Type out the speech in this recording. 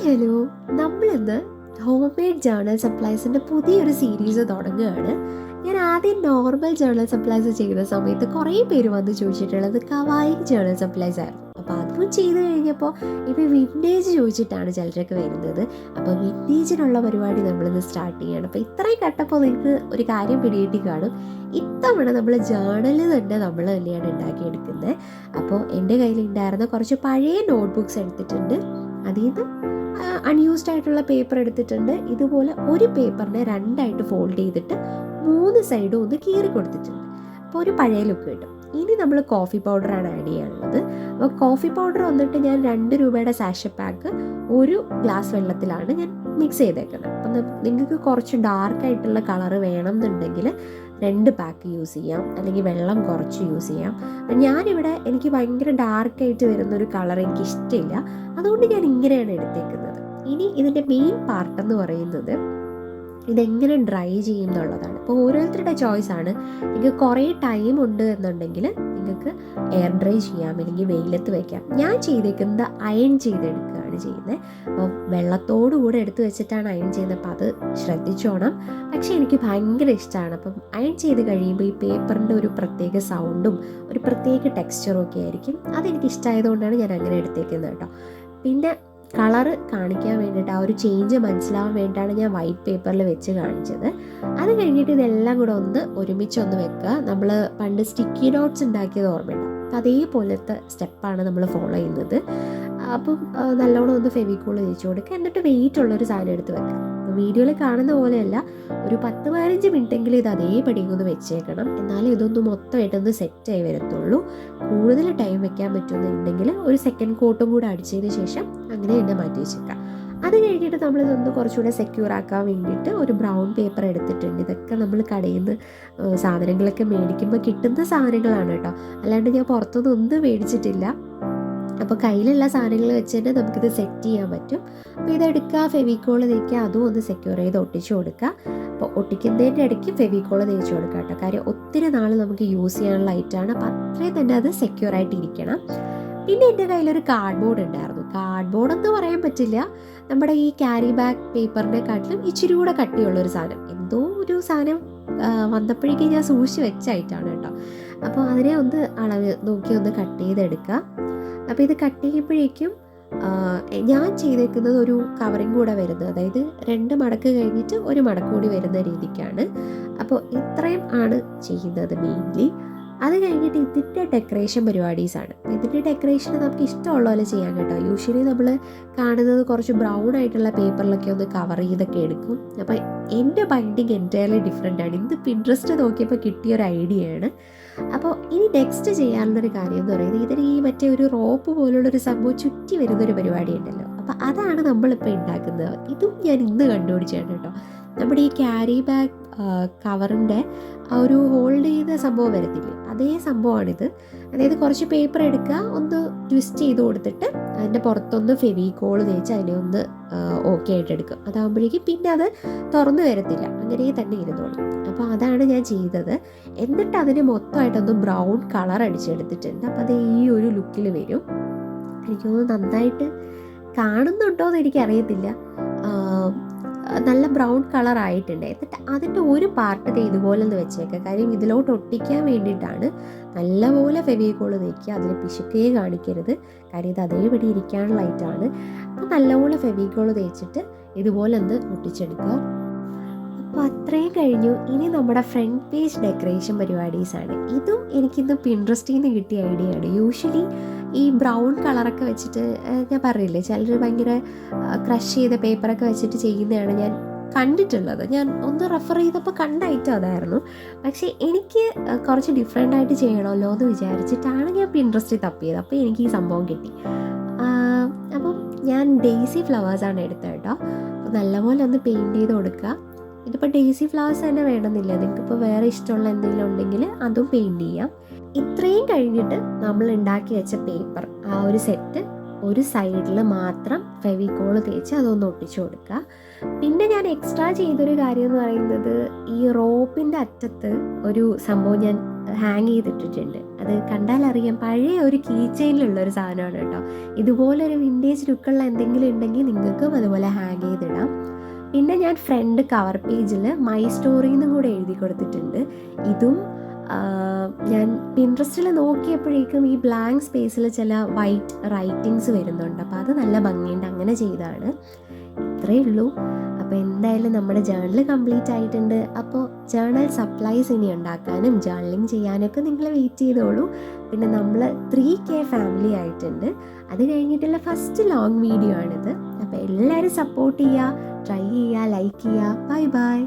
Hello, നമ്മളിന്ന് home made journal സപ്ലൈസിൻ്റെ പുതിയൊരു series തുടങ്ങുകയാണ്. ഞാൻ ആദ്യം നോർമൽ ജേർണൽ സപ്ലൈസ് ചെയ്ത സമയത്ത് കുറേ പേര് വന്ന് ചോദിച്ചിട്ടുള്ളത് കവായി ജേർണൽ സപ്ലൈസ് ആയിരുന്നു. അപ്പോൾ അതും ചെയ്ത് കഴിഞ്ഞപ്പോൾ ഇപ്പോൾ വിൻറ്റേജ് ചോദിച്ചിട്ടാണ് ചിലരൊക്കെ വരുന്നത്. അപ്പോൾ വിൻറ്റേജിനുള്ള പരിപാടി നമ്മളിന്ന് സ്റ്റാർട്ട് ചെയ്യുകയാണ്. അപ്പോൾ ഇത്രയും കട്ടപ്പോൾ നിങ്ങൾക്ക് ഒരു കാര്യം പിടികിട്ടി കാണും. ഇത്തവണ നമ്മൾ ജേർണൽ തന്നെ നമ്മൾ തന്നെയാണ് ഉണ്ടാക്കിയെടുക്കുന്നത്. അപ്പോൾ എൻ്റെ കയ്യിലുണ്ടായിരുന്ന കുറച്ച് പഴയ നോട്ട്ബുക്സ് എടുത്തിട്ടുണ്ട്. അതിൽ നിന്ന് അൺയൂസ്ഡ് ആയിട്ടുള്ള പേപ്പർ എടുത്തിട്ടുണ്ട്. ഇതുപോലെ ഒരു പേപ്പറിനെ രണ്ടായിട്ട് ഫോൾഡ് ചെയ്തിട്ട് 3 സൈഡും ഒന്ന് കീറി കൊടുത്തിട്ടുണ്ട്. അപ്പോൾ ഒരു പഴയ ലുക്ക് കിട്ടും. ഇനി നമ്മൾ കോഫി പൗഡറാണ് ആഡ് ചെയ്യാനുള്ളത്. അപ്പോൾ കോഫി പൗഡർ വന്നിട്ട് ഞാൻ 2 രൂപയുടെ സാഷ പാക്ക് 1 ഗ്ലാസ് വെള്ളത്തിലാണ് ഞാൻ മിക്സ് ചെയ്തേക്കുന്നത്. അപ്പം നിങ്ങൾക്ക് കുറച്ച് ഡാർക്കായിട്ടുള്ള കളറ് വേണം എന്നുണ്ടെങ്കിൽ 2 പാക്ക് യൂസ് ചെയ്യാം, അല്ലെങ്കിൽ വെള്ളം കുറച്ച് യൂസ് ചെയ്യാം. ഞാനിവിടെ എനിക്ക് ഭയങ്കര ഡാർക്കായിട്ട് വരുന്നൊരു കളർ എനിക്ക് ഇഷ്ടമില്ല, അതുകൊണ്ട് ഞാൻ ഇങ്ങനെയാണ് എടുത്തേക്കുന്നത്. ഇനി ഇതിൻ്റെ മെയിൻ പാർട്ടെന്ന് പറയുന്നത് ഇതെങ്ങനെ ഡ്രൈ ചെയ്യും എന്നുള്ളതാണ്. അപ്പോൾ ഓരോരുത്തരുടെ ചോയ്സാണ്. നിങ്ങൾക്ക് കുറേ ടൈം ഉണ്ട് എന്നുണ്ടെങ്കിൽ നിങ്ങൾക്ക് എയർ ഡ്രൈ ചെയ്യാം, അല്ലെങ്കിൽ വെയിലത്ത് വയ്ക്കാം. ഞാൻ ചെയ്തേക്കുന്നത് അയൺ ചെയ്തെടുക്കുകയാണ് ചെയ്യുന്നത്. അപ്പോൾ വെള്ളത്തോടു കൂടെ എടുത്ത് വെച്ചിട്ടാണ് അയൺ ചെയ്യുന്നത്. അപ്പോൾ അത് ശ്രദ്ധിച്ചോണം. പക്ഷേ എനിക്ക് ഭയങ്കര ഇഷ്ടമാണ്. അപ്പം അയൺ ചെയ്ത് കഴിയുമ്പോൾ ഈ പേപ്പറിൻ്റെ ഒരു പ്രത്യേക സൗണ്ടും ഒരു പ്രത്യേക ടെക്സ്ചറും ഒക്കെ ആയിരിക്കും. അതെനിക്ക് ഇഷ്ടമായതുകൊണ്ടാണ് ഞാൻ അങ്ങനെ എടുത്തേക്കുന്നത് കേട്ടോ. പിന്നെ കളറ് കാണിക്കാൻ വേണ്ടിയിട്ട് ആ ഒരു ചേഞ്ച് മനസ്സിലാവാൻ വേണ്ടിയിട്ടാണ് ഞാൻ വൈറ്റ് പേപ്പറിൽ വെച്ച് കാണിച്ചത്. അത് കഴിഞ്ഞിട്ട് ഇതെല്ലാം കൂടെ ഒരുമിച്ചൊന്ന് വെക്കുക. നമ്മൾ പണ്ട് സ്റ്റിക്കി നോട്ട്സ് ഉണ്ടാക്കിയത് ഓർമ്മയുണ്ട്. അപ്പം അതേപോലത്തെ സ്റ്റെപ്പാണ് നമ്മൾ ഫോളോ ചെയ്യുന്നത്. അപ്പം നല്ലോണം ഒന്ന് ഫെവിക്കോൾ തേച്ച് കൊടുക്കുക. എന്നിട്ട് വെയിറ്റ് ഉള്ളൊരു സാധനം എടുത്ത് വെക്കുക. വീഡിയോയിൽ കാണുന്ന പോലെയല്ല, ഒരു 10-15 മിനിറ്റെങ്കിലും ഇത് അതേപടി ഒന്ന് വെച്ചേക്കണം. എന്നാലും ഇതൊന്ന് മൊത്തമായിട്ടൊന്ന് സെറ്റായി വരത്തുള്ളൂ. കൂടുതൽ ടൈം വെക്കാൻ പറ്റുമെന്നുണ്ടെങ്കിൽ ഒരു സെക്കൻഡ് കോട്ടും കൂടെ അടിച്ചതിന് ശേഷം അങ്ങനെ തന്നെ മാറ്റി വെച്ചേക്കാം. അത് കഴിഞ്ഞിട്ട് നമ്മളിതൊന്ന് കുറച്ചുകൂടെ സെക്യൂർ ആക്കാൻ വേണ്ടിയിട്ട് ഒരു ബ്രൗൺ പേപ്പർ എടുത്തിട്ടുണ്ട്. ഇതൊക്കെ നമ്മൾ കടയിൽ നിന്ന് സാധനങ്ങളൊക്കെ മേടിക്കുമ്പോൾ കിട്ടുന്ന സാധനങ്ങളാണ് കേട്ടോ, അല്ലാണ്ട് ഞാൻ പുറത്തുനിന്ന് ഒന്നും മേടിച്ചിട്ടില്ല. അപ്പോൾ കയ്യിലുള്ള സാധനങ്ങൾ വെച്ച് തന്നെ നമുക്കിത് സെറ്റ് ചെയ്യാൻ പറ്റും. അപ്പോൾ ഇതെടുക്കുക, ഫെവിക്കോൾ തേക്കുക, അതും ഒന്ന് സെക്യൂർ ചെയ്ത് ഒട്ടിച്ച് കൊടുക്കുക. അപ്പോൾ ഒട്ടിക്കുന്നതിൻ്റെ ഇടയ്ക്ക് ഫെവിക്കോൾ തേച്ച് കൊടുക്കുക കേട്ടോ. കാര്യം ഒത്തിരി നാൾ നമുക്ക് യൂസ് ചെയ്യാനുള്ള ഐറ്റമാണ്. അപ്പോൾ അത്രയും തന്നെ അത് സെക്യൂർ ആയിട്ട് ഇരിക്കണം. പിന്നെ എൻ്റെ കയ്യിലൊരു കാർഡ്ബോർഡ് ഉണ്ടായിരുന്നു. കാർഡ്ബോർഡ് എന്ന് പറയാൻ പറ്റില്ല, നമ്മുടെ ഈ ക്യാരി ബാഗ് പേപ്പറിനെക്കാട്ടിലും ഇച്ചിരി കൂടെ കട്ടിയുള്ളൊരു സാധനം. എന്തോ ഒരു സാധനം വന്നപ്പോഴേക്കും ഞാൻ സൂക്ഷിച്ച് വെച്ചായിട്ടാണ് കേട്ടോ. അപ്പോൾ അതിനെ ഒന്ന് അളവ് നോക്കി ഒന്ന് കട്ട് ചെയ്തെടുക്കുക. അപ്പോൾ ഇത് കട്ട് ചെയ്യുമ്പോഴേക്കും ഞാൻ ചെയ്തേക്കുന്നത് ഒരു കവറിങ് കൂടെ വരുന്നത്, അതായത് 2 മടക്ക് കഴിഞ്ഞിട്ട് 1 മടക്ക് കൂടി വരുന്ന രീതിക്കാണ്. അപ്പോൾ ഇത്രയും ആണ് ചെയ്യുന്നത് മെയിൻലി. അത് കഴിഞ്ഞിട്ട് ഇതിൻ്റെ ഡെക്കറേഷൻ പരിപാടീസാണ്. അപ്പോൾ ഇതിൻ്റെ ഡെക്കറേഷൻ നമുക്ക് ഇഷ്ടമുള്ള പോലെ ചെയ്യാൻ കേട്ടോ. യൂഷ്വലി നമ്മൾ കാണുന്നത് കുറച്ച് ബ്രൗൺ ആയിട്ടുള്ള പേപ്പറിലൊക്കെ ഒന്ന് കവർ ചെയ്തൊക്കെ എടുക്കും. അപ്പോൾ എൻ്റെ ബൈൻഡിങ് എൻറ്റയർലി ഡിഫറെൻ്റ് ആണ്. ഇത് പിൻട്രസ്റ്റ് നോക്കിയപ്പോൾ കിട്ടിയൊരു ഐഡിയയാണ്. അപ്പോൾ ഇനി നെക്സ്റ്റ് ചെയ്യാനുള്ളൊരു കാര്യം എന്ന് പറയുന്നത് ഇതിന് ഈ മറ്റേ ഒരു റോപ്പ് പോലുള്ളൊരു സംഭവം ചുറ്റി വരുന്നൊരു പരിപാടി ഉണ്ടല്ലോ. അപ്പോൾ അതാണ് നമ്മളിപ്പോൾ ഉണ്ടാക്കുന്നത്. ഇതും ഞാൻ ഇന്ന് കണ്ടുപിടിച്ചാണ് കേട്ടോ. നമ്മുടെ ഈ ക്യാരി ബാഗ് കവറിൻ്റെ ആ ഒരു ഹോൾഡ് ചെയ്ത സംഭവം വരത്തില്ലേ, അതേ സംഭവമാണിത്. അതായത് കുറച്ച് പേപ്പർ എടുക്കുക, ഒന്ന് ട്വിസ്റ്റ് ചെയ്ത് കൊടുത്തിട്ട് അതിൻ്റെ പുറത്തൊന്ന് ഫെവിക്കോൾ തേച്ച് അതിനെ ഒന്ന് ഓക്കെ ആയിട്ട് എടുക്കും. അതാകുമ്പോഴേക്കും പിന്നെ അത് തുറന്നു വരത്തില്ല, അങ്ങനെ തന്നെ ഇരുന്നോളും. അപ്പോൾ അതാണ് ഞാൻ ചെയ്തത്. എന്നിട്ട് അതിന് മൊത്തമായിട്ടൊന്ന് ബ്രൗൺ കളർ അടിച്ചെടുത്തിട്ടുണ്ട്. അപ്പോൾ അത് ഈ ഒരു ലുക്കിൽ വരും. എനിക്കൊന്ന് നന്നായിട്ട് കാണുന്നുണ്ടോ എന്ന് എനിക്കറിയത്തില്ല. നല്ല ബ്രൗൺ കളർ ആയിട്ടുണ്ട്. എന്നിട്ട് അതിൻ്റെ ഒരു പാർട്ട് ഇതുപോലെ ഒന്ന് വെച്ചേക്കുക. കാര്യം ഇതിലോട്ട് ഒട്ടിക്കാൻ വേണ്ടിയിട്ടാണ്. നല്ലപോലെ ഫെവിക്കോൾ തേക്കുക, അതിൽ പിശുക്കേ കാണിക്കരുത്. കാര്യം ഇത് അതേപടി ഇരിക്കാനുള്ള ഐറ്റമാണ്. അപ്പോൾ നല്ലപോലെ ഫെവിക്കോൾ തേച്ചിട്ട് ഇതുപോലെ ഒന്ന് ഒട്ടിച്ചെടുക്കുക. അപ്പോൾ അത്രയും കഴിഞ്ഞു. ഇനി നമ്മുടെ ഫ്രണ്ട് പേജ് ഡെക്കറേഷൻ പരിപാടീസാണ്. ഇതും എനിക്കിന്ന് പിൻട്രസ്റ്റിൽ നിന്ന് കിട്ടിയ ഐഡിയ ആണ്. യൂഷ്വലി ഈ ബ്രൗൺ കളറൊക്കെ വെച്ചിട്ട് ഞാൻ പറയില്ലേ, ചിലർ ഭയങ്കര ക്രഷ് ചെയ്ത പേപ്പറൊക്കെ വെച്ചിട്ട് ചെയ്യുന്നതാണ് ഞാൻ കണ്ടിട്ടുള്ളത്. ഞാൻ ഒന്ന് റെഫർ ചെയ്തപ്പോൾ കണ്ട ഐറ്റം അതായിരുന്നു. പക്ഷേ എനിക്ക് കുറച്ച് ഡിഫറെൻ്റ് ആയിട്ട് ചെയ്യണമല്ലോ എന്ന് വിചാരിച്ചിട്ടാണ് ഞാൻ പിൻട്രസ്റ്റിൽ തപ്പിയത്. അപ്പോൾ എനിക്ക് ഈ സംഭവം കിട്ടി. അപ്പം ഞാൻ ഡെയ്സി ഫ്ലവേഴ്സാണ് എടുത്തത് കേട്ടോ. അപ്പോൾ നല്ലപോലെ ഒന്ന് പെയിൻറ്റ് ചെയ്ത് കൊടുക്കുക. ഇതിപ്പോൾ ഡെയ്സി ഫ്ലവേഴ്സ് തന്നെ വേണമെന്നില്ല, നിങ്ങൾക്കിപ്പോൾ വേറെ ഇഷ്ടമുള്ള എന്തെങ്കിലും ഉണ്ടെങ്കിൽ അതും പെയിൻറ്റ് ചെയ്യാം. ഇത്രയും കഴിഞ്ഞിട്ട് നമ്മൾ ഉണ്ടാക്കി വെച്ച പേപ്പർ ആ ഒരു സെറ്റ് ഒരു സൈഡിൽ മാത്രം ഫെവിക്കോൾ തേച്ച് അതൊന്ന് ഒട്ടിച്ചു കൊടുക്കുക. പിന്നെ ഞാൻ എക്സ്ട്രാ ചെയ്തൊരു കാര്യം എന്ന് പറയുന്നത്, ഈ റോപ്പിൻ്റെ അറ്റത്ത് ഒരു സംഭവം ഞാൻ ഹാങ് ചെയ്തിട്ടിട്ടുണ്ട്. അത് കണ്ടാലറിയാം, പഴയ ഒരു കീ ചെയിനിലുള്ളൊരു സാധനമാണ് കേട്ടോ. ഇതുപോലൊരു വിൻറ്റേജ് ലുക്കുള്ള എന്തെങ്കിലും ഉണ്ടെങ്കിൽ നിങ്ങൾക്കും അതുപോലെ ഹാങ് ചെയ്തിടാം. പിന്നെ ഞാൻ ഫ്രണ്ട് കവർ പേജിൽ മൈ സ്റ്റോറിന്നും കൂടെ എഴുതി കൊടുത്തിട്ടുണ്ട്. ഇതും ഞാൻ പിൻട്രസ്റ്റിൽ നോക്കിയപ്പോഴേക്കും ഈ ബ്ലാങ്ക് സ്പേസിൽ ചില വൈറ്റ് റൈറ്റിങ്സ് വരുന്നുണ്ട്. അപ്പോൾ അത് നല്ല ഭംഗിയുണ്ട്, അങ്ങനെ ചെയ്തതാണ്. ഇത്രയേ ഉള്ളൂ. അപ്പോൾ എന്തായാലും നമ്മുടെ ജേർണൽ കംപ്ലീറ്റ് ആയിട്ടുണ്ട്. അപ്പോൾ ജേർണൽ സപ്ലൈസ് ഇനി ഉണ്ടാക്കാനും ജേർണലിങ് ചെയ്യാനൊക്കെ നിങ്ങൾ വെയിറ്റ് ചെയ്തോളൂ. പിന്നെ നമ്മൾ 3K ഫാമിലി ആയിട്ടുണ്ട്. അത് കഴിഞ്ഞിട്ടുള്ള ഫസ്റ്റ് ലോങ് വീഡിയോ ആണിത്. അപ്പോൾ എല്ലാവരും സപ്പോർട്ട് ചെയ്യുക, ട്രൈ ചെയ്യുക, ലൈക്ക് ചെയ്യുക. Bye bye.